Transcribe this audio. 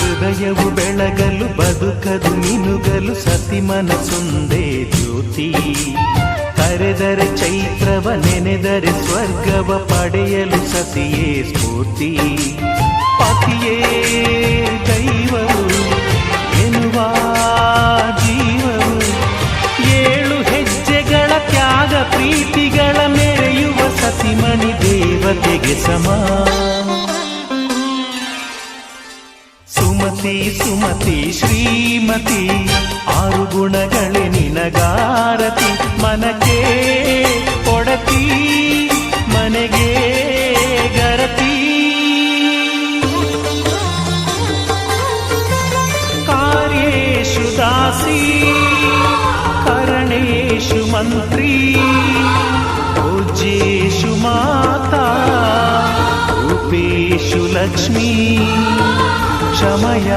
ಹೃದಯವು ಬೆಳಗಲು ಬದುಕದು ಮಿನುಗಲು ಸತಿ ಮನಸ್ಸೊಂದೇ ಜ್ಯೋತಿ. ಕರೆದರೆ ಚೈತ್ರವ ನೆನೆದರೆ ಸ್ವರ್ಗವ ಪಡೆಯಲು ಸತಿಯೇ ಸ್ಫೂರ್ತಿ. ಪತಿಯೇ ದೈವವು ಎನ್ನುವ ಜೀವವು, 7 ಹೆಜ್ಜೆಗಳ ತ್ಯಾಗ ಪ್ರೀತಿಗಳ ಮೆರೆಯುವ ಸತಿಮಣಿ ದೇವತೆಗೆ ಸಮ. ಸುಮತಿ ಸುಮತಿ ಶ್ರೀಮತಿ 6 ಗುಣಗಳೇ ನಿನಗಾರತಿ. ಮನಕ್ಕೆ ಕೊಡತಿ ಮನೆಗೆ ಗರತಿ. ಕಾರ್ಯೇಷು ದಾಸಿ ಕರಣೇಷು ಮಂತ್ರಿ. ಪೂಜ್ಯೇಷು ಮಾತಾ ರೂಪೇಷು ಲಕ್ಷ್ಮೀ. ಕ್ಷಮಯ